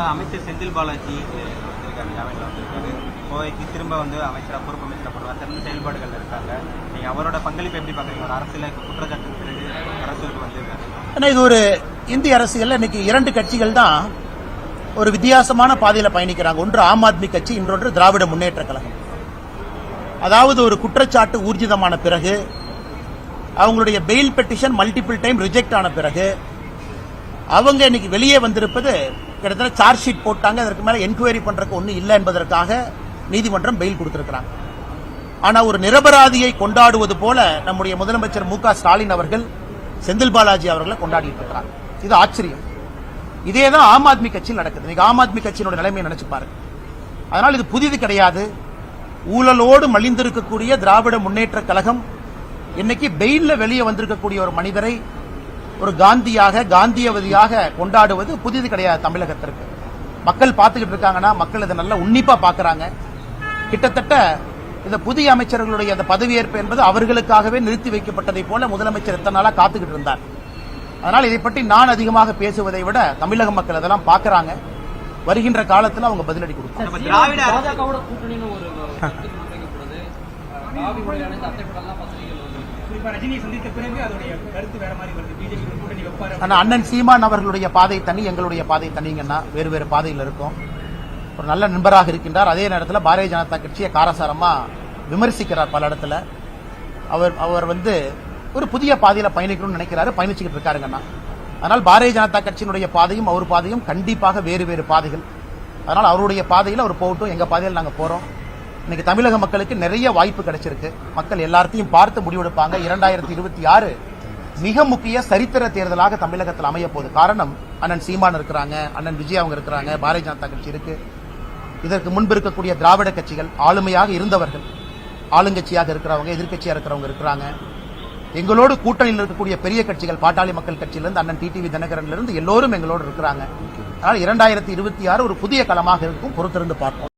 அமைச்சர் செந்தில் பாலாஜி வந்திருக்காரு, ஜாமீன்ல வந்திருக்காரு. கோவைக்கு திரும்ப அமைச்சராக பொறுப்பு அமைச்சரப்படுவார். சிறந்த செயல்பாடுகள் இருக்காங்க. நீங்க அவரோட பங்களிப்பு எப்படி பாக்குறீங்க? ஒரு அரசியல குற்றச்சாட்டு பிறகு அரசுக்கு வந்திருக்காரு. இது ஒரு இந்திய அரசியல். இன்னைக்கு இரண்டு கட்சிகள் தான் ஒரு வித்தியாசமான பாதையில பயணிக்கிறாங்க. ஒன்று ஆம் ஆத்மி கட்சி, இன்னொன்று திராவிட முன்னேற்ற கழகம். அதாவது ஒரு குற்றச்சாட்டு ஊர்ஜிதமான பிறகு, அவங்களுடைய bail petition multiple time reject ஆன பிறகு, அவங்க இன்னைக்கு வெளியே வந்திருப்பது கிட்டத்தட்ட சார்ஜ் ஷீட் போட்டாங்க, அதற்கு மேல என்கொயரி பண்றதுக்கு ஒன்றும் இல்லை என்பதற்காக நீதிமன்றம் பெயில் கொடுத்திருக்கிறாங்க. ஆனா ஒரு நிரபராதியை கொண்டாடுவது போல நம்முடைய முதலமைச்சர் மு க ஸ்டாலின் அவர்கள் செந்தில் பாலாஜி அவர்களை கொண்டாடிட்டு இருக்கிறாங்க. இது ஆச்சரியம். இதேதான் ஆம் ஆத்மி கட்சியில் நடக்குது. இன்னைக்கு ஆம் ஆத்மி கட்சியினுடைய நிலைமையை நினைச்சு பாருங்க. அதனால் இது புதிது கிடையாது. ஊழலோடு மலிந்திருக்கக்கூடிய திராவிட முன்னேற்ற கழகம் இன்னைக்கு பெயில்ல வெளியே வந்திருக்கக்கூடிய ஒரு மனிதரை ஒரு காந்தியவதியாக கொண்டாடுவது புதிது கிடையாது. தமிழகத்திற்கு மக்கள் பார்த்துக்கிட்டு இருக்காங்கன்னா, மக்கள் இதை நல்லா உன்னிப்பா பாக்குறாங்க. கிட்டத்தட்ட இந்த புதிய அமைச்சர்களுடைய அந்த பதவியேற்பு என்பது அவர்களுக்காகவே நிறுத்தி வைக்கப்பட்டதை போல முதலமைச்சர் எத்தனை நாளா காத்துக்கிட்டு இருந்தார். அதனால் இதை பற்றி நான் அதிகமாக பேசுவதை விட தமிழக மக்கள் அதெல்லாம் பாக்குறாங்க. வருகின்ற காலத்தில் அவங்க பதிலடி கொடுப்பாங்க. அண்ணன் சீமான் அவர்களுடைய பாதை தனி, எங்களுடைய பாதை தனிங்கன்னா வேறு வேறு பாதையில் இருக்கும். ஒரு நல்ல நண்பராக இருக்கின்றார். அதே நேரத்தில் பாரதிய ஜனதா கட்சியை காரசாரமா விமர்சிக்கிறார் பல இடத்துல. அவர் ஒரு புதிய பாதையில பயணிக்கணும்னு நினைக்கிறாரு, பயணிச்சுக்கிட்டு இருக்காருங்கன்னா. அதனால் பாரதிய ஜனதா கட்சியினுடைய பாதையும் அவர் பாதையும் கண்டிப்பாக வேறு வேறு பாதைகள். அதனால் அவருடைய பாதையில் அவர் போகட்டும், எங்க பாதையில் நாங்க போறோம். இன்னைக்கு தமிழக மக்களுக்கு நிறைய வாய்ப்பு கிடைச்சிருக்கு. மக்கள் எல்லாத்தையும் பார்த்து முடிவெடுப்பாங்க. 2026 மிக முக்கிய சரித்திர தேர்தலாக தமிழகத்தில் அமைய போகுது. காரணம், அண்ணன் சீமான் இருக்கிறாங்க, அண்ணன் விஜய் அவங்க இருக்கிறாங்க, பாரதிய ஜனதா கட்சி இருக்கு. இதற்கு முன்பு இருக்கக்கூடிய திராவிட கட்சிகள் ஆளுமையாக இருந்தவர்கள், ஆளுங்கட்சியாக இருக்கிறவங்க, எதிர்கட்சியாக இருக்கிறவங்க இருக்கிறாங்க. எங்களோடு கூட்டணியில் இருக்கக்கூடிய பெரிய கட்சிகள், பாட்டாளி மக்கள் கட்சியிலிருந்து அண்ணன் டிடிவி தினகரன்ல இருந்து எல்லோரும் எங்களோடு இருக்கிறாங்க. அதனால் 2026 ஒரு புதிய களமாக இருக்கும். பொறுத்திருந்து பார்ப்போம்.